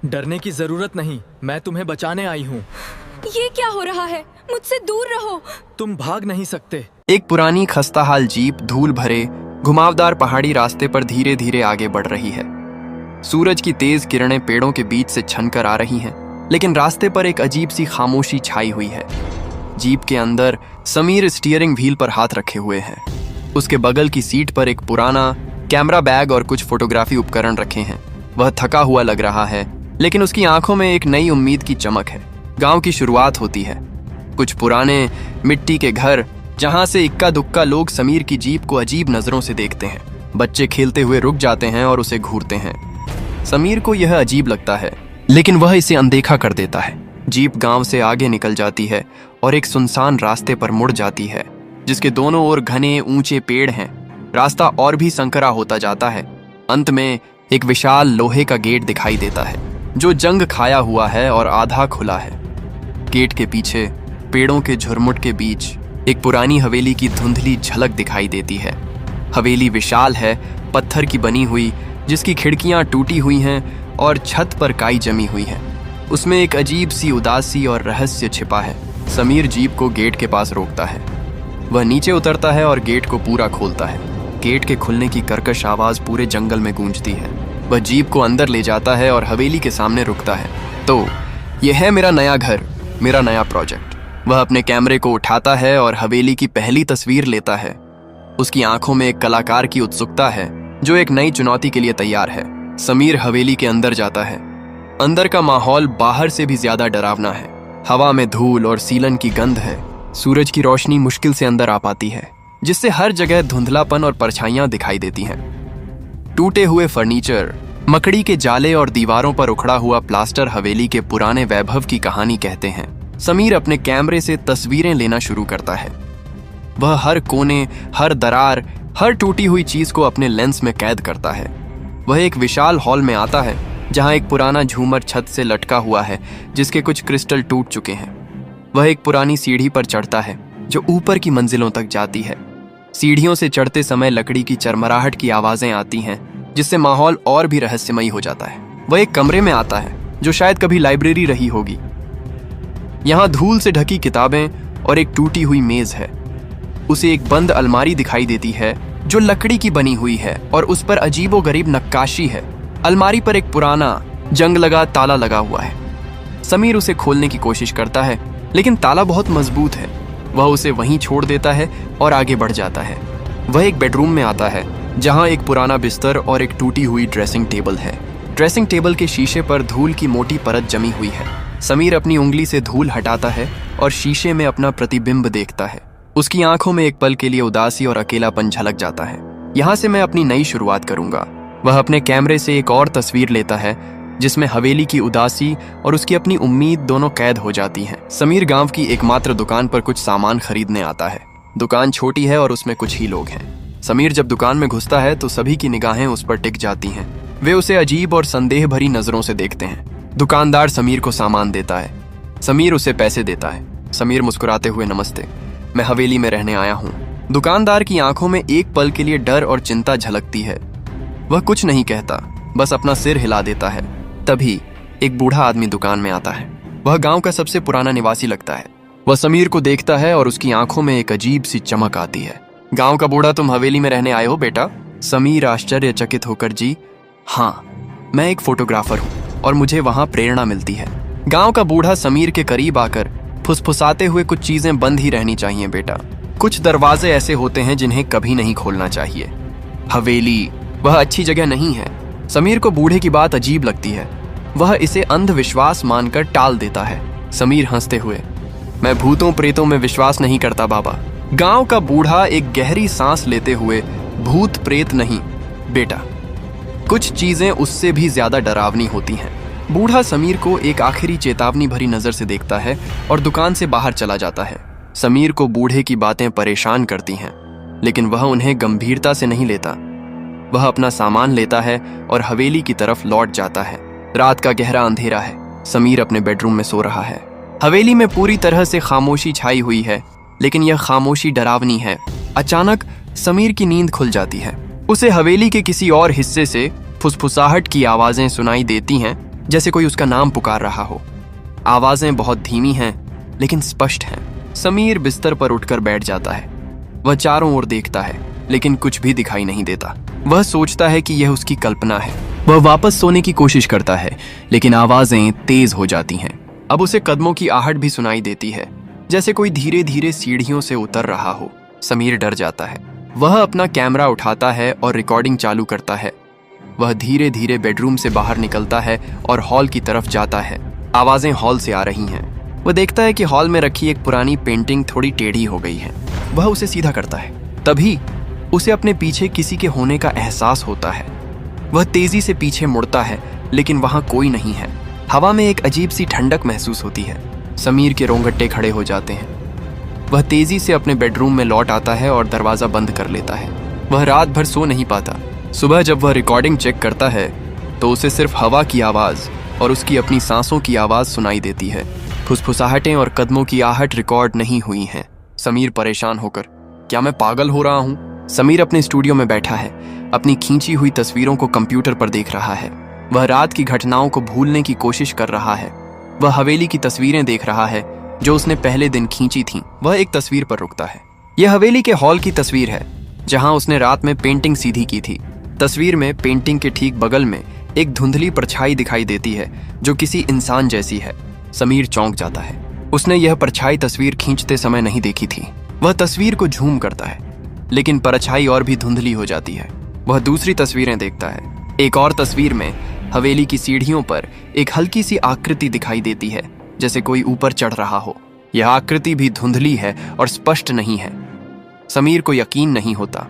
डरने की जरूरत नहीं, मैं तुम्हें बचाने आई हूँ। ये क्या हो रहा है? मुझसे दूर रहो। तुम भाग नहीं सकते। एक पुरानी खस्ताहाल जीप धूल भरे घुमावदार पहाड़ी रास्ते पर धीरे धीरे आगे बढ़ रही है। सूरज की तेज किरणें पेड़ों के बीच से छनकर आ रही हैं, लेकिन रास्ते पर एक अजीब सी खामोशी छाई हुई है। जीप के अंदर समीर स्टीयरिंग व्हील पर हाथ रखे हुए है। उसके बगल की सीट पर एक पुराना कैमरा बैग और कुछ फोटोग्राफी उपकरण रखे हैं। वह थका हुआ लग रहा है, लेकिन उसकी आंखों में एक नई उम्मीद की चमक है। गांव की शुरुआत होती है। कुछ पुराने मिट्टी के घर, जहां से इक्का दुक्का लोग समीर की जीप को अजीब नजरों से देखते हैं। बच्चे खेलते हुए रुक जाते हैं और उसे घूरते हैं। समीर को यह अजीब लगता है, लेकिन वह इसे अनदेखा कर देता है। जीप गांव से आगे निकल जाती है और एक सुनसान रास्ते पर मुड़ जाती है, जिसके दोनों ओर घने ऊंचे पेड़ हैं। रास्ता और भी संकरा होता जाता है। अंत में एक विशाल लोहे का गेट दिखाई देता है, जो जंग खाया हुआ है और आधा खुला है। गेट के पीछे पेड़ों के झुरमुट के बीच एक पुरानी हवेली की धुंधली झलक दिखाई देती है। हवेली विशाल है, पत्थर की बनी हुई, जिसकी खिड़कियां टूटी हुई हैं और छत पर काई जमी हुई है। उसमें एक अजीब सी उदासी और रहस्य छिपा है। समीर जीप को गेट के पास रोकता है। वह नीचे उतरता है और गेट को पूरा खोलता है। गेट के खुलने की कर्कश आवाज पूरे जंगल में गूंजती है। वह जीप को अंदर ले जाता है और हवेली के सामने रुकता है। तो यह है मेरा नया घर, मेरा नया प्रोजेक्ट। वह अपने कैमरे को उठाता है और हवेली की पहली तस्वीर लेता है। उसकी आंखों में एक कलाकार की उत्सुकता है, जो एक नई चुनौती के लिए तैयार है। समीर हवेली के अंदर जाता है। अंदर का माहौल बाहर से भी ज्यादा डरावना है। हवा में धूल और सीलन की गंध है। सूरज की रोशनी मुश्किल से अंदर आ पाती है, जिससे हर जगह धुंधलापन और परछाइयां दिखाई देती हैं। टूटे हुए फर्नीचर, मकड़ी के जाले और दीवारों पर उखड़ा हुआ प्लास्टर हवेली के पुराने वैभव की कहानी कहते हैं। समीर अपने कैमरे से तस्वीरें लेना शुरू करता है। वह हर कोने, हर दरार, हर टूटी हुई चीज को अपने लेंस में कैद करता है। वह एक विशाल हॉल में आता है, जहां एक पुराना झूमर छत से लटका हुआ है, जिसके कुछ क्रिस्टल टूट चुके हैं। वह एक पुरानी सीढ़ी पर चढ़ता है, जो ऊपर की मंजिलों तक जाती है। सीढ़ियों से चढ़ते समय लकड़ी की चरमराहट की आवाजें आती हैं, जिससे माहौल और भी रहस्यमयी हो जाता है। वह एक कमरे में आता है, जो शायद कभी लाइब्रेरी रही होगी। यहाँ धूल से ढकी किताबें और एक टूटी हुई मेज है। उसे एक बंद अलमारी दिखाई देती है, जो लकड़ी की बनी हुई है और उस पर अजीबोगरीब नक्काशी है। अलमारी पर एक पुराना जंग लगा ताला लगा हुआ है। समीर उसे खोलने की कोशिश करता है, लेकिन ताला बहुत मजबूत है। वह उसे वहीं छोड़ देता है और आगे बढ़ जाता है। वह एक बेडरूम में आता है, जहां एक पुराना बिस्तर और एक टूटी हुई ड्रेसिंग टेबल है। ड्रेसिंग टेबल के शीशे पर धूल की मोटी परत जमी हुई है। समीर अपनी उंगली से धूल हटाता है और शीशे में अपना प्रतिबिंब देखता है। उसकी आंखों में एक पल के लिए उदासी और अकेलापन झलक जाता है। यहाँ से मैं अपनी नई शुरुआत करूंगा। वह अपने कैमरे से एक और तस्वीर लेता है, जिसमें हवेली की उदासी और उसकी अपनी उम्मीद दोनों कैद हो जाती हैं। समीर गांव की एकमात्र दुकान पर कुछ सामान खरीदने आता है। दुकान छोटी है और उसमें कुछ ही लोग हैं। समीर जब दुकान में घुसता है तो सभी की निगाहें उस पर टिक जाती हैं। वे उसे अजीब और संदेह भरी नजरों से देखते हैं। दुकानदार समीर को सामान देता है। समीर उसे पैसे देता है। समीर मुस्कुराते हुए, नमस्ते, मैं हवेली में रहने आया हूँ। दुकानदार की आंखों में एक पल के लिए डर और चिंता झलकती है। वह कुछ नहीं कहता, बस अपना सिर हिला देता है। तभी एक बूढ़ा आदमी दुकान में आता है। वह गांव का सबसे पुराना निवासी लगता है। वह समीर को देखता है और उसकी आंखों में एक अजीब सी चमक आती है। गांव का बूढ़ा, तुम हवेली में रहने आए हो बेटा? समीर आश्चर्यचकित होकर, जी हाँ, मैं एक फोटोग्राफर हूँ और मुझे वहां प्रेरणा मिलती है। गांव का बूढ़ा समीर के करीब आकर फुसफुसाते हुए, कुछ चीजें बंद ही रहनी चाहिए बेटा। कुछ दरवाजे ऐसे होते हैं जिन्हें कभी नहीं खोलना चाहिए। हवेली वह अच्छी जगह नहीं है। समीर को बूढ़े की बात अजीब लगती है। वह इसे अंधविश्वास मानकर टाल देता है। समीर हंसते हुए, मैं भूतों प्रेतों में विश्वास नहीं करता बाबा। गांव का बूढ़ा एक गहरी सांस लेते हुए, भूत प्रेत नहीं बेटा, कुछ चीजें उससे भी ज्यादा डरावनी होती हैं। बूढ़ा समीर को एक आखिरी चेतावनी भरी नजर से देखता है और दुकान से बाहर चला जाता है। समीर को बूढ़े की बातें परेशान करती हैं, लेकिन वह उन्हें गंभीरता से नहीं लेता। वह अपना सामान लेता है और हवेली की तरफ लौट जाता है। रात का गहरा अंधेरा है। समीर अपने बेडरूम में सो रहा है। हवेली में पूरी तरह से खामोशी छाई हुई है, लेकिन यह खामोशी डरावनी है। अचानक समीर की नींद खुल जाती है। उसे हवेली के किसी और हिस्से से फुसफुसाहट की आवाजें सुनाई देती हैं, जैसे कोई उसका नाम पुकार रहा हो। आवाजें बहुत धीमी हैं लेकिन स्पष्ट हैं। समीर बिस्तर पर उठकर बैठ जाता है। वह चारों ओर देखता है लेकिन कुछ भी दिखाई नहीं देता। वह सोचता है कि यह उसकी कल्पना है। वह वापस सोने की कोशिश करता है लेकिन आवाजें तेज हो जाती हैं। अब उसे कदमों की आहट भी सुनाई देती है, जैसे कोई धीरे धीरे सीढ़ियों से उतर रहा हो। समीर डर जाता है। वह अपना कैमरा उठाता है और रिकॉर्डिंग चालू करता है। वह धीरे धीरे बेडरूम से बाहर निकलता है और हॉल की तरफ जाता है। आवाजें हॉल से आ रही हैं। वह देखता है कि हॉल में रखी एक पुरानी पेंटिंग थोड़ी टेढ़ी हो गई है। वह उसे सीधा करता है। तभी उसे अपने पीछे किसी के होने का एहसास होता है। वह तेजी से पीछे मुड़ता है लेकिन वहां कोई नहीं है। हवा में एक अजीब सी ठंडक महसूस होती है। समीर के रोंगटे खड़े हो जाते हैं। वह तेजी से अपने बेडरूम में लौट आता है और दरवाजा बंद कर लेता है। वह रात भर सो नहीं पाता। सुबह जब वह रिकॉर्डिंग चेक करता है तो उसे सिर्फ हवा की आवाज और उसकी अपनी सांसों की आवाज सुनाई देती है। फुसफुसाहटें और कदमों की आहट रिकॉर्ड नहीं हुई हैं। समीर परेशान होकर, क्या मैं पागल हो रहा हूँ? समीर अपने स्टूडियो में बैठा है। अपनी खींची हुई तस्वीरों को कंप्यूटर पर देख रहा है। वह रात की घटनाओं को भूलने की कोशिश कर रहा है। वह हवेली की तस्वीरें देख रहा है जो उसने पहले दिन खींची थीं। वह एक तस्वीर पर रुकता है। यह हवेली के हॉल की तस्वीर है जहां उसने रात में पेंटिंग सीधी की थी। तस्वीर में पेंटिंग के ठीक बगल में एक धुंधली परछाई दिखाई देती है जो किसी इंसान जैसी है। समीर चौंक जाता है। उसने यह परछाई तस्वीर खींचते समय नहीं देखी थी। वह तस्वीर को झूम करता है लेकिन परछाई और भी धुंधली हो जाती है। वह दूसरी तस्वीरें देखता है। एक और तस्वीर में हवेली की सीढ़ियों पर एक हल्की सी आकृति दिखाई देती है, जैसे कोई ऊपर चढ़ रहा हो। यह आकृति भी धुंधली है और स्पष्ट नहीं है। समीर को यकीन नहीं होता।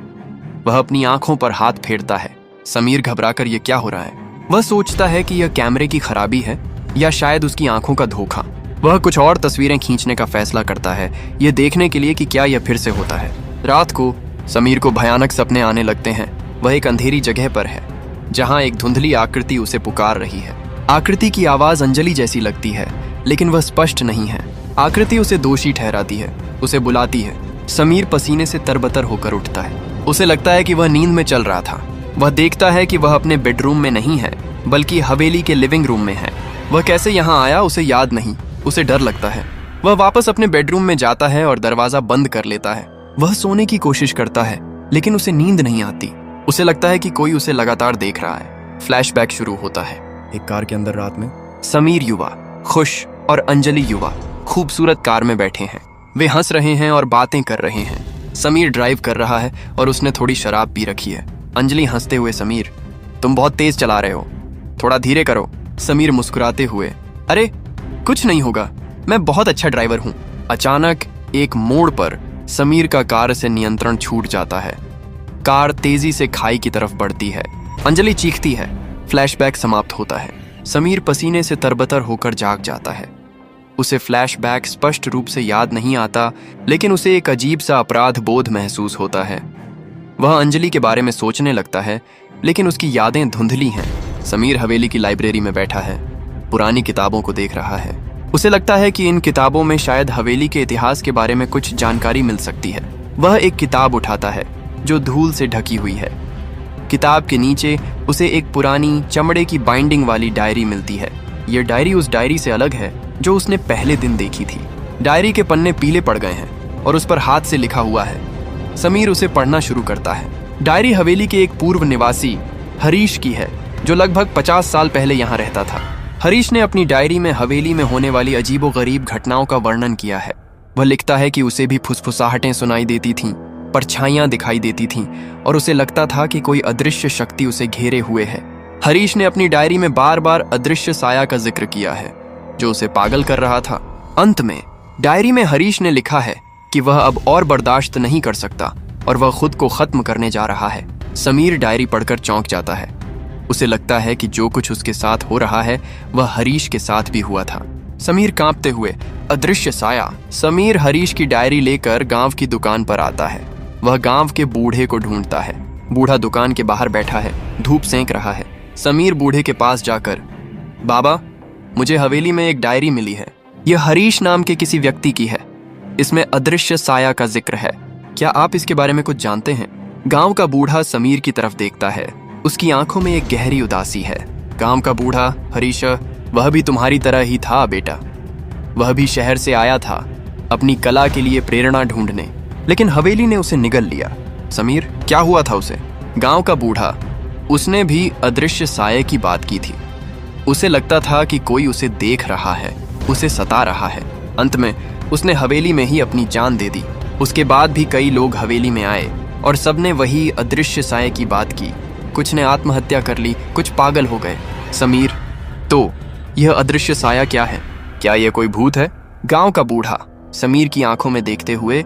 वह अपनी आंखों पर हाथ फेरता है। समीर घबराकर यह क्या हो रहा है? वह सोचता है कि यह कैमरे की खराबी है या शायद उसकी आंखों का धोखा। वह कुछ और तस्वीरें खींचने का फैसला करता है, यह देखने के लिए कि क्या यह फिर से होता है। रात को समीर को भयानक सपने आने लगते हैं। वह एक अंधेरी जगह पर है जहां एक धुंधली आकृति उसे पुकार रही है। आकृति की आवाज अंजलि जैसी लगती है लेकिन वह स्पष्ट नहीं है। आकृति उसे दोषी ठहराती है, उसे बुलाती है। समीर पसीने से तरबतर होकर उठता है। उसे लगता है कि वह नींद में चल रहा था। वह देखता है कि वह अपने बेडरूम में नहीं है बल्कि हवेली के लिविंग रूम में है। वह कैसे यहाँ आया उसे याद नहीं। उसे डर लगता है। वह वापस अपने बेडरूम में जाता है और दरवाजा बंद कर लेता है। वह सोने की कोशिश करता है लेकिन उसे नींद नहीं आती। उसे लगता है कि कोई उसे लगातार देख रहा है। फ्लैशबैक शुरू होता है। एक कार के अंदर रात में समीर युवा, खुश और अंजलि युवा खूबसूरत कार में बैठे हैं। वे हंस रहे हैं और बातें कर रहे हैं। समीर ड्राइव कर रहा है और उसने थोड़ी शराब पी रखी है। अंजलि हंसते हुए, समीर तुम बहुत तेज चला रहे हो, थोड़ा धीरे करो। समीर मुस्कुराते हुए, अरे कुछ नहीं होगा, मैं बहुत अच्छा ड्राइवर हूँ। अचानक एक मोड़ पर समीर का कार से नियंत्रण छूट जाता है। कार तेजी से खाई की तरफ बढ़ती है। अंजलि चीखती है। फ्लैशबैक समाप्त होता है। समीर पसीने से तरबतर होकर जाग जाता है। उसे फ्लैशबैक स्पष्ट रूप से याद नहीं आता लेकिन उसे एक अजीब सा अपराध बोध महसूस होता है। वह अंजलि के बारे में सोचने लगता है लेकिन उसकी यादें धुंधली हैं। समीर हवेली की लाइब्रेरी में बैठा है, पुरानी किताबों को देख रहा है। उसे लगता है कि इन किताबों में शायद हवेली के इतिहास के बारे में कुछ जानकारी मिल सकती है। वह एक किताब उठाता है जो धूल से ढकी हुई है। किताब के नीचे उसे एक पुरानी चमड़े की बाइंडिंग वाली डायरी मिलती है। यह डायरी उस डायरी से अलग है जो उसने पहले दिन देखी थी। डायरी के पन्ने पीले पड़ गए हैं और उस पर हाथ से लिखा हुआ है। समीर उसे पढ़ना शुरू करता है। डायरी हवेली के एक पूर्व निवासी हरीश की है जो लगभग 50 साल पहले यहाँ रहता था। हरीश ने अपनी डायरी में हवेली में होने वाली अजीबोगरीब घटनाओं का वर्णन किया है। वह लिखता है कि उसे भी फुसफुसाहटें सुनाई देती थीं, परछाइयां दिखाई देती थीं और उसे लगता था कि कोई अदृश्य शक्ति उसे घेरे हुए है। हरीश ने अपनी डायरी में बार बार अदृश्य साया का जिक्र किया है जो उसे पागल कर रहा था। अंत में डायरी में हरीश ने लिखा है कि वह अब और बर्दाश्त नहीं कर सकता और वह खुद को खत्म करने जा रहा है। समीर डायरी पढ़कर चौंक जाता है। उसे लगता है कि जो कुछ उसके साथ हो रहा है वह हरीश के साथ भी हुआ था। समीर कांपते हुए, अदृश्य साया। समीर हरीश की डायरी लेकर गांव की दुकान पर आता है। वह गांव के बूढ़े को ढूंढता है। बूढ़ा दुकान के बाहर बैठा है, धूप सेंक रहा है। समीर बूढ़े के पास जाकर, बाबा मुझे हवेली में एक डायरी मिली है। यह हरीश नाम के किसी व्यक्ति की है। इसमें अदृश्य साया का जिक्र है। क्या आप इसके बारे में कुछ जानते हैं? गांव का बूढ़ा समीर की तरफ देखता है। उसकी आंखों में एक गहरी उदासी है। गांव का बूढ़ा हरीश, वह भी तुम्हारी तरह ही था बेटा। वह भी शहर से आया था अपनी कला के लिए प्रेरणा ढूंढने, लेकिन हवेली ने उसे निगल लिया। समीर, क्या हुआ था उसे? गांव का बूढ़ा, उसने भी अदृश्य साये की बात की थी। उसे लगता था कि कोई उसे देख रहा है, उसे सता रहा है। अंत में उसने हवेली में ही अपनी जान दे दी। उसके बाद भी कई लोग हवेली में आए और सबने वही अदृश्य साये की बात की। कुछ ने आत्महत्या कर ली, कुछ पागल हो गए। समीर, तो यह अदृश्य साया क्या है? क्या यह कोई भूत है? गांव का बूढ़ा समीर की आंखों में देखते हुए,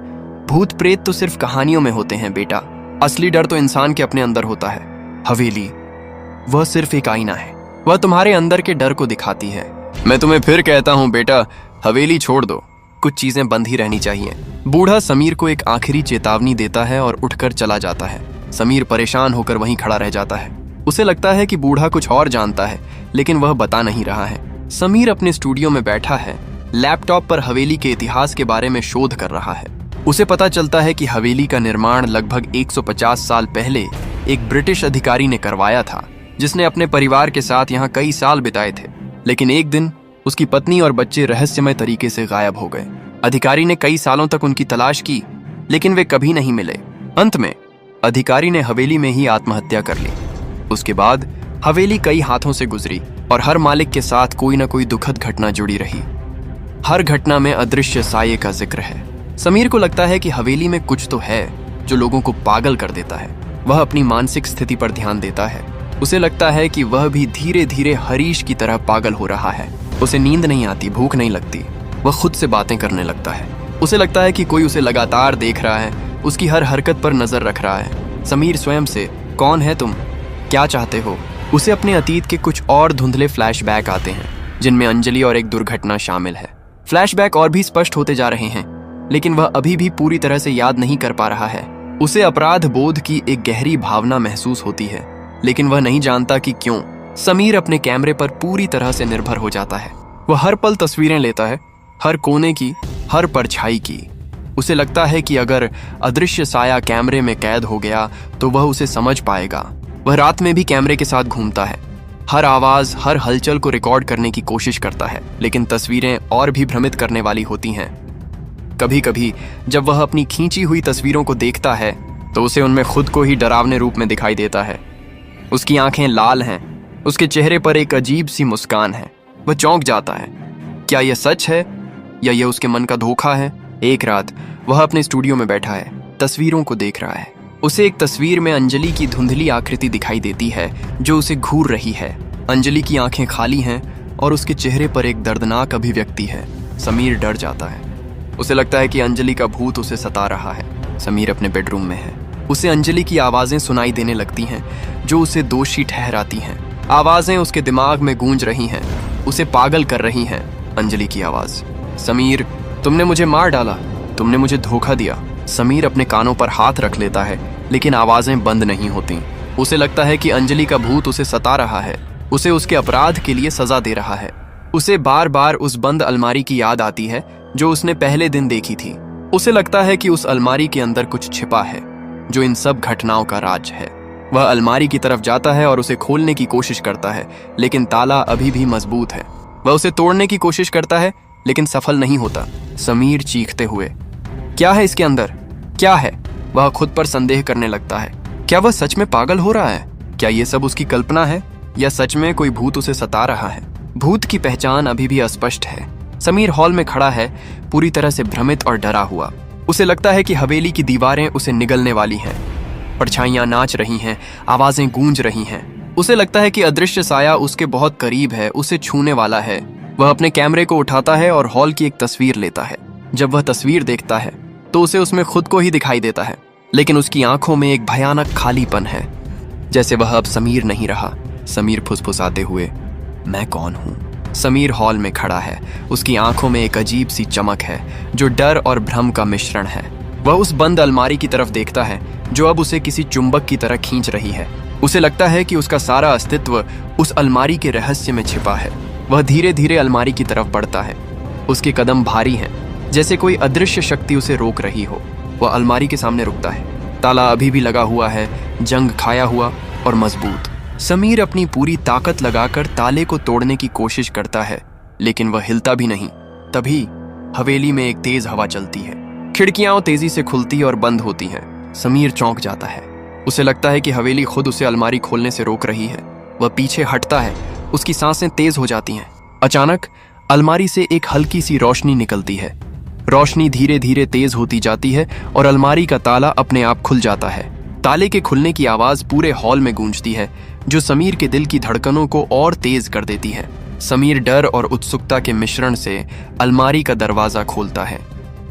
भूत प्रेत तो सिर्फ कहानियों में होते हैं बेटा, असली डर तो इंसान के अपने अंदर होता है। हवेली, वह सिर्फ एक आईना है, वह तुम्हारे अंदर के डर को दिखाती है। मैं तुम्हें फिर कहता हूं बेटा, हवेली छोड़ दो, कुछ चीजें बंद ही रहनी चाहिए। बूढ़ा समीर को एक आखिरी चेतावनी देता है और उठकर चला जाता है। समीर परेशान होकर वहीं खड़ा रह जाता है। उसे लगता है कि बूढ़ा कुछ और जानता है, लेकिन वह बता नहीं रहा है। समीर अपने स्टूडियो में बैठा है, लैपटॉप पर हवेली के इतिहास के बारे में शोध कर रहा है। उसे पता चलता है कि हवेली का निर्माण लगभग 150 साल पहले एक ब्रिटिश अधिकारी ने करवाया था, जिसने अपने परिवार के साथ यहाँ कई साल बिताए थे। लेकिन एक दिन उसकी पत्नी और बच्चे रहस्यमय तरीके से गायब हो गए। अधिकारी ने कई सालों तक उनकी तलाश की, लेकिन वे कभी नहीं मिले। अंत में अधिकारी ने हवेली में ही आत्महत्या कर ली। उसके बाद हवेली कई हाथों से गुजरी और हर मालिक के साथ कोई ना कोई दुखद घटना जुड़ी रही। हर घटना में अदृश्य साये का जिक्र है। समीर को लगता है कि हवेली में कुछ तो है जो लोगों को पागल कर देता है। वह अपनी मानसिक स्थिति पर ध्यान देता है। उसे लगता है कि वह भी धीरे धीरे हरीश की तरह पागल हो रहा है। उसे नींद नहीं आती, भूख नहीं लगती। वह खुद से बातें करने लगता है। उसे लगता है कि कोई उसे लगातार देख रहा है, उसकी हर हरकत पर नजर रख रहा है। समीर स्वयं से, कौन है तुम, क्या चाहते हो? उसे अपने अतीत के कुछ और धुंधले फ्लैशबैक आते हैं, जिनमें अंजलि और एक दुर्घटना शामिल है। फ्लैशबैक और भी स्पष्ट होते जा रहे हैं, लेकिन वह अभी भी पूरी तरह से याद नहीं कर पा रहा है। उसे अपराध बोध की एक गहरी भावना महसूस होती है, लेकिन वह नहीं जानता कि क्यों। समीर अपने कैमरे पर पूरी तरह से निर्भर हो जाता है। वह हर पल तस्वीरें लेता है, हर कोने की, हर परछाई की। उसे लगता है कि अगर अदृश्य साया कैमरे में कैद हो गया तो वह उसे समझ पाएगा। वह रात में भी कैमरे के साथ घूमता है, हर आवाज, हर हलचल को रिकॉर्ड करने की कोशिश करता है, लेकिन तस्वीरें और भी भ्रमित करने वाली होती हैं। कभी कभी जब वह अपनी खींची हुई तस्वीरों को देखता है तो उसे उनमें खुद को ही डरावने रूप में दिखाई देता है। उसकी आंखें लाल हैं, उसके चेहरे पर एक अजीब सी मुस्कान है। वह चौंक जाता है। क्या यह सच है या यह उसके मन का धोखा है? एक रात वह अपने स्टूडियो में बैठा है, तस्वीरों को देख रहा है। उसे एक तस्वीर में अंजलि की धुंधली आकृति दिखाई देती है जो उसे घूर रही है। अंजलि की आंखें खाली हैं और उसके चेहरे पर एक दर्दनाक अभिव्यक्ति है। समीर डर जाता है। उसे लगता है कि अंजलि का भूत उसे सता रहा है। समीर अपने बेडरूम में है। उसे अंजलि की आवाजें सुनाई देने लगती हैं जो उसे दोषी ठहराती हैं। आवाजें उसके दिमाग में गूंज रही हैं, उसे पागल कर रही हैं। अंजलि की आवाज, समीर, तुमने मुझे मार डाला, तुमने मुझे धोखा दिया। समीर अपने कानों पर हाथ रख लेता है, लेकिन आवाजें बंद नहीं होती। उसे लगता है कि अंजलि का भूत उसे सता रहा है, उसे उसके अपराध के लिए सजा दे रहा है। उसे बार बार उस बंद अलमारी की याद आती है जो उसने पहले दिन देखी थी। उसे लगता है कि उस अलमारी के अंदर कुछ छिपा है जो इन सब घटनाओं का राज है। वह अलमारी की तरफ जाता है और उसे खोलने की कोशिश करता है, लेकिन ताला अभी भी मजबूत है। वह उसे तोड़ने की कोशिश करता है, लेकिन सफल नहीं होता। समीर चीखते हुए, क्या है इसके अंदर, क्या है? वह खुद पर संदेह करने लगता है। क्या वह सच में पागल हो रहा है? क्या ये सब उसकी कल्पना है या सच में कोई भूत उसे सता रहा है? भूत की पहचान अभी भी अस्पष्ट है। समीर हॉल में खड़ा है, पूरी तरह से भ्रमित और डरा हुआ। उसे लगता है कि हवेली की दीवारें उसे निगलने वाली हैं। परछाइयां नाच रही हैं, आवाजें गूंज रही हैं। उसे लगता है कि अदृश्य साया उसके बहुत करीब है, उसे छूने वाला है। वह अपने कैमरे को उठाता है और हॉल की एक तस्वीर लेता है। जब वह तस्वीर देखता है तो उसे उसमें खुद को ही दिखाई देता है, लेकिन उसकी आंखों में एक भयानक खालीपन है, जैसे वह अब समीर नहीं रहा। समीर फुसफुसाते हुए, मैं कौन हूं? समीर हॉल में खड़ा है। उसकी आंखों में एक अजीब सी चमक है जो डर और भ्रम का मिश्रण है। वह उस बंद अलमारी की तरफ देखता है जो अब उसे किसी चुंबक की तरह खींच रही है। उसे लगता है कि उसका सारा अस्तित्व उस अलमारी के रहस्य में छिपा है। वह धीरे धीरे अलमारी की तरफ बढ़ता है। उसके कदम भारी हैं, जैसे कोई अदृश्य शक्ति उसे रोक रही हो। वह अलमारी के सामने रुकता है। ताला अभी भी लगा हुआ है, जंग खाया हुआ और मजबूत। समीर अपनी पूरी ताकत लगाकर ताले को तोड़ने की कोशिश करता है, लेकिन वह हिलता भी नहीं। तभी हवेली में एक तेज हवा चलती है। खिड़कियां तेजी से खुलती और बंद होती हैं। समीर चौंक जाता है। उसे लगता है कि हवेली खुद उसे अलमारी खोलने से रोक रही है। वह पीछे हटता है। उसकी सांसें तेज हो जाती हैं। अचानक अलमारी से एक हल्की सी रोशनी निकलती है। रोशनी धीरे धीरे तेज होती जाती है और अलमारी का ताला अपने आप खुल जाता है। ताले के खुलने की आवाज पूरे हॉल में गूंजती है, जो समीर के दिल की धड़कनों को और तेज कर देती है। समीर डर और उत्सुकता के मिश्रण से अलमारी का दरवाजा खोलता है।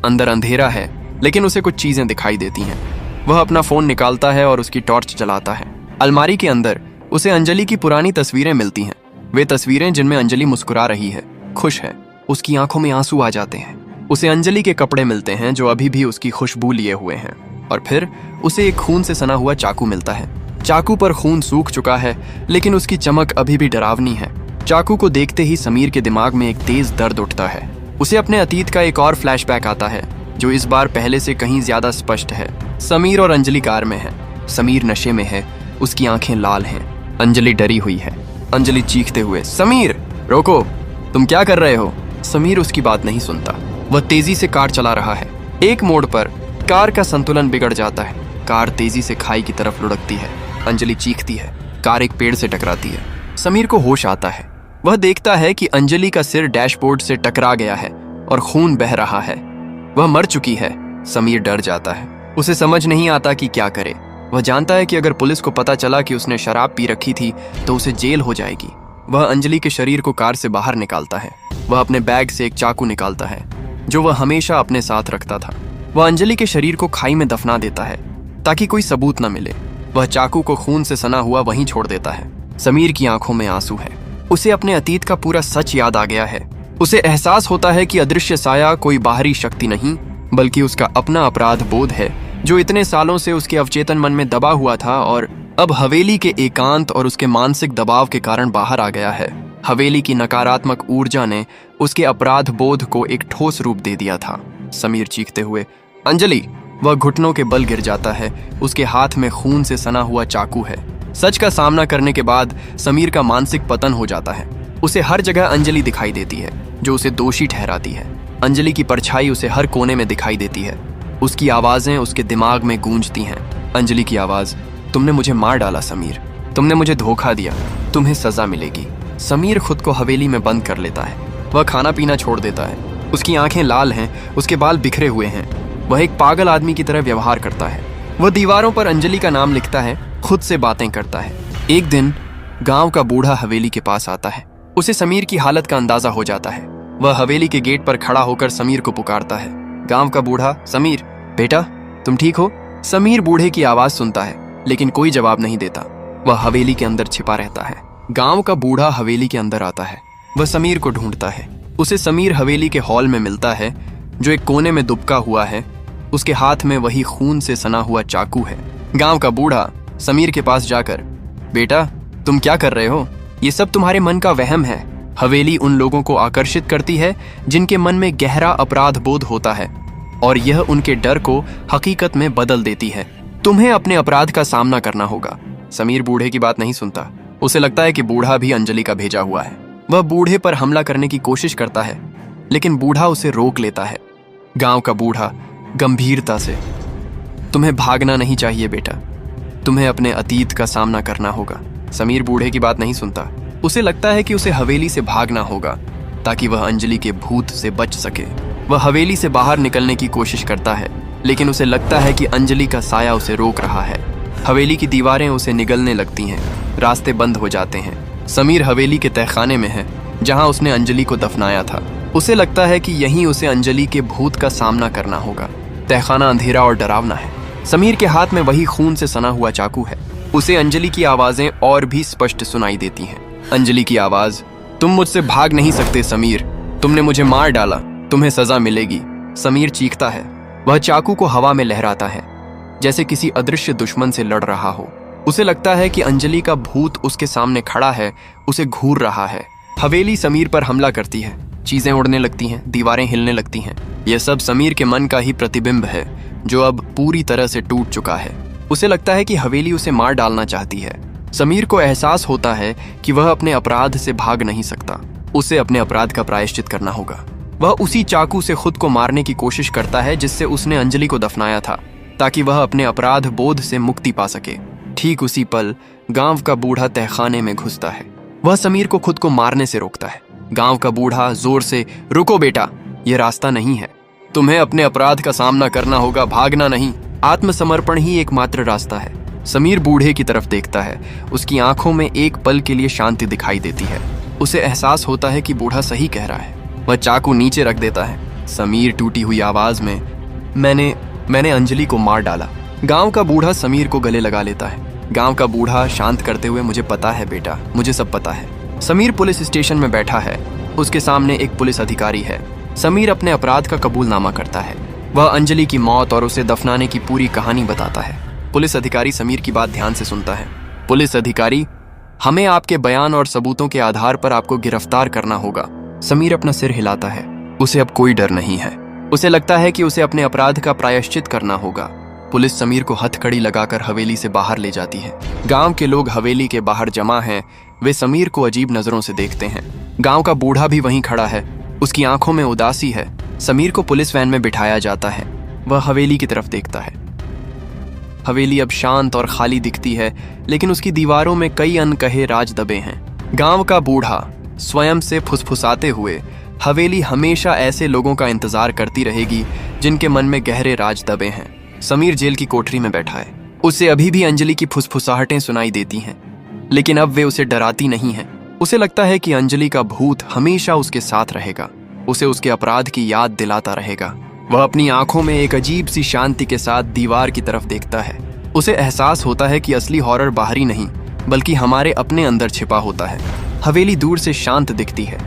अंदर अंधेरा है, लेकिन उसे कुछ चीजें दिखाई देती हैं। वह अपना फोन निकालता है और उसकी टॉर्च जलाता है। अलमारी के अंदर उसे अंजलि की पुरानी तस्वीरें मिलती हैं। वे तस्वीरें जिनमें अंजलि मुस्कुरा रही है, खुश है। उसकी आंखों में आंसू आ जाते हैं। उसे अंजलि के कपड़े मिलते हैं जो अभी भी उसकी खुशबू लिए हुए हैं, और फिर उसे एक खून से सना हुआ चाकू मिलता है। चाकू पर खून सूख चुका है, लेकिन उसकी चमक अभी भी डरावनी है। चाकू को देखते ही समीर के दिमाग में एक तेज दर्द उठता है। उसे अपने अतीत का एक और फ्लैशबैक आता है, जो इस बार पहले से कहीं ज्यादा स्पष्ट है। समीर और अंजलि कार में है। समीर नशे में है। उसकी आंखें लाल हैं। अंजलि डरी हुई है। अंजलि चीखते हुए, समीर रोको, तुम क्या कर रहे हो? समीर उसकी बात नहीं सुनता। वह तेजी से कार चला रहा है। एक मोड़ पर कार का संतुलन बिगड़ जाता है। कार तेजी से खाई की तरफ लुढ़कती है। अंजलि चीखती है। कार एक पेड़ से टकराती है। समीर को होश आता है। वह देखता है कि अंजलि का सिर डैशबोर्ड से टकरा गया है और खून बह रहा है। वह मर चुकी है। समीर डर जाता है। उसे समझ नहीं आता कि क्या करे। वह जानता है कि अगर पुलिस को पता चला कि उसने शराब पी रखी थी तो उसे जेल हो जाएगी। वह अंजलि के शरीर को कार से बाहर निकालता है। वह अपने बैग से एक चाकू निकालता है, जो वह हमेशा अपने साथ रखता था। वह अंजलि के शरीर को खाई में दफना देता है ताकि कोई सबूत न मिले। वह चाकू को खून से सना हुआ वहीं छोड़ देता है। समीर की आंखों में आंसू है। उसे अपने अतीत का पूरा सच याद आ गया है। उसे एहसास होता है कि अदृश्य साया कोई बाहरी शक्ति नहीं, बल्कि उसका अपना अपराध बोध है, जो इतने सालों से उसके अवचेतन मन में दबा हुआ था और अब हवेली के एकांत और उसके मानसिक दबाव के कारण बाहर आ गया है। हवेली की नकारात्मक ऊर्जा ने उसके अपराध बोध को एक ठोस रूप दे दिया था। समीर चीखते हुए, अंजलि! वह घुटनों के बल गिर जाता है। उसके हाथ में खून से सना हुआ चाकू है। सच का सामना करने के बाद समीर का मानसिक पतन हो जाता है। उसे हर जगह अंजलि दिखाई देती है, जो उसे दोषी ठहराती है। अंजलि की परछाई उसे हर कोने में दिखाई देती है। उसकी आवाजें उसके दिमाग में गूंजती हैं। अंजलि की आवाज, तुमने मुझे मार डाला समीर, तुमने मुझे धोखा दिया, तुम्हें सजा मिलेगी। समीर खुद को हवेली में बंद कर लेता है। वह खाना पीना छोड़ देता है। उसकी आंखें लाल हैं, उसके बाल बिखरे हुए हैं। वह एक पागल आदमी की तरह व्यवहार करता है। वह दीवारों पर अंजलि का नाम लिखता है, खुद से बातें करता है। एक दिन गांव का बूढ़ा हवेली के पास आता है। उसे समीर की हालत का अंदाजा हो जाता है। वह हवेली के गेट पर खड़ा होकर समीर को पुकारता है। गांव का बूढ़ा, समीर बेटा, तुम ठीक हो? समीर बूढ़े की आवाज सुनता है, लेकिन कोई जवाब नहीं देता। वह हवेली के अंदर छिपा रहता है। गांव का बूढ़ा हवेली के अंदर आता है। वह समीर को ढूंढता है। उसे समीर हवेली के हॉल में मिलता है, जो एक कोने में दुबका हुआ है। उसके हाथ में वही खून से सना हुआ चाकू है। गांव का बूढ़ा समीर के पास जाकर, बेटा तुम क्या कर रहे हो? ये सब तुम्हारे मन का वहम है। हवेली उन लोगों को आकर्षित करती है जिनके मन में गहरा अपराध बोध होता है, और यह उनके डर को हकीकत में बदल देती है। तुम्हें अपने अपराध का सामना करना होगा। समीर बूढ़े की बात नहीं सुनता। उसे लगता है कि बूढ़ा भी अंजलि का भेजा हुआ है। वह बूढ़े पर हमला करने की कोशिश करता है, लेकिन बूढ़ा उसे रोक लेता है। गांव का बूढ़ा गंभीरता से, तुम्हें भागना नहीं चाहिए बेटा, तुम्हें अपने अतीत का सामना करना होगा। समीर बूढ़े की बात नहीं सुनता। उसे लगता है कि उसे हवेली से भागना होगा ताकि वह अंजलि के भूत से बच सके। वह हवेली से बाहर निकलने की कोशिश करता है, लेकिन उसे लगता है कि अंजलि का साया उसे रोक रहा है। हवेली की दीवारें उसे निगलने लगती हैं। रास्ते बंद हो जाते हैं। समीर हवेली के तहखाने में है, जहां उसने अंजलि को दफनाया था। उसे लगता है कि यहीं उसे अंजलि के भूत का सामना करना होगा। तहखाना अंधेरा और डरावना है। समीर के हाथ में वही खून से सना हुआ चाकू है। उसे अंजलि की आवाजें और भी स्पष्ट सुनाई देती हैं। अंजलि की आवाज, तुम मुझसे भाग नहीं सकते समीर, तुमने मुझे मार डाला, तुम्हें सजा मिलेगी। समीर चीखता है। वह चाकू को हवा में लहराता है, जैसे किसी अदृश्य दुश्मन से लड़ रहा हो। उसे लगता है कि अंजलि का भूत उसके सामने खड़ा है, उसे घूर रहा है। हवेली समीर पर हमला करती है। चीजें उड़ने लगती हैं, दीवारें हिलने लगती हैं। यह सब समीर के मन का ही प्रतिबिंब है, जो अब पूरी तरह से टूट चुका है। उसे लगता है कि हवेली उसे मार डालना चाहती है, समीर को एहसास होता है कि वह अपने अपराध से भाग नहीं सकता। उसे अपने अपराध का प्रायश्चित करना होगा। वह उसी चाकू से खुद को मारने की कोशिश करता है जिससे उसने अंजलि को दफनाया था, ताकि वह अपने अपराध बोध से मुक्ति पा सके। ठीक उसी पल गांव का बूढ़ा तहखाने में घुसता है। वह समीर को खुद को मारने से रोकता है। गांव का बूढ़ा जोर से, रुको बेटा, ये रास्ता नहीं है। तुम्हें अपने अपराध का सामना करना होगा, भागना नहीं। आत्मसमर्पण ही एकमात्र रास्ता है। समीर बूढ़े की तरफ देखता है। उसकी आंखों में एक पल के लिए शांति दिखाई देती है। उसे एहसास होता है कि बूढ़ा सही कह रहा है। वह चाकू नीचे रख देता है। समीर टूटी हुई आवाज में, मैंने अंजलि को मार डाला। गांव का बूढ़ा समीर को गले लगा लेता है। गांव का बूढ़ा शांत करते हुए, मुझे पता है बेटा, मुझे सब पता है। समीर पुलिस स्टेशन में बैठा है। उसके सामने एक पुलिस अधिकारी है। समीर अपने अपराध का कबूलनामा करता है। वह अंजलि की मौत और उसे दफनाने की पूरी कहानी बताता है। पुलिस अधिकारी समीर की बात ध्यान से सुनता है। पुलिस अधिकारी, हमें आपके बयान और सबूतों के आधार पर आपको गिरफ्तार करना होगा। समीर अपना सिर हिलाता है। उसे अब कोई डर नहीं है। उसे लगता है कि उसे अपने अपराध का प्रायश्चित करना होगा। पुलिस समीर को हथकड़ी लगाकर हवेली से बाहर ले जाती है। गांव के लोग हवेली के बाहर जमा हैं। वे समीर को अजीब नजरों से देखते हैं। गांव का बूढ़ा भी वहीं खड़ा है। उसकी आंखों में उदासी है। समीर को पुलिस वैन में बिठाया जाता है। वह हवेली की तरफ देखता है। हवेली अब शांत और खाली दिखती है, लेकिन उसकी दीवारों में कई अनकहे राज दबे हैं। गांव का बूढ़ा स्वयं से फुसफुसाते हुए, हवेली हमेशा ऐसे लोगों का इंतजार करती रहेगी जिनके मन में गहरे राज दबे हैं। समीर जेल की कोठरी में बैठा है। उसे अभी भी अंजलि की फुसफुसाहटें सुनाई देती हैं, लेकिन अब वे उसे डराती नहीं हैं। उसे लगता है कि अंजलि का भूत हमेशा उसके साथ रहेगा, उसे उसके अपराध की याद दिलाता रहेगा। वह अपनी आंखों में एक अजीब सी शांति के साथ दीवार की तरफ देखता है। उसे एहसास होता है कि असली हॉरर बाहरी नहीं, बल्कि हमारे अपने अंदर छिपा होता है। हवेली दूर से शांत दिखती है,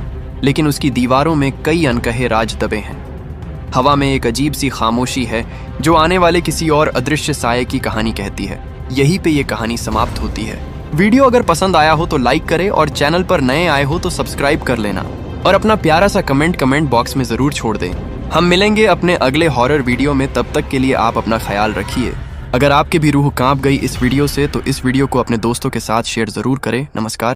लेकिन उसकी दीवारों में कई अनकहे राज दबे हैं। हवा में एक अजीब सी खामोशी है जो आने वाले किसी और अदृश्य साये की कहानी कहती है। यहीं पे ये कहानी समाप्त होती है। वीडियो अगर पसंद आया हो तो लाइक करें और चैनल पर नए आए हो तो सब्सक्राइब कर लेना और अपना प्यारा सा कमेंट बॉक्स में जरूर छोड़ दें। हम मिलेंगे अपने अगले हॉरर वीडियो में। तब तक के लिए आप अपना ख्याल रखिए। अगर आपकी भी रूह कांप गई इस वीडियो से तो इस वीडियो को अपने दोस्तों के साथ शेयर जरूर करें। नमस्कार।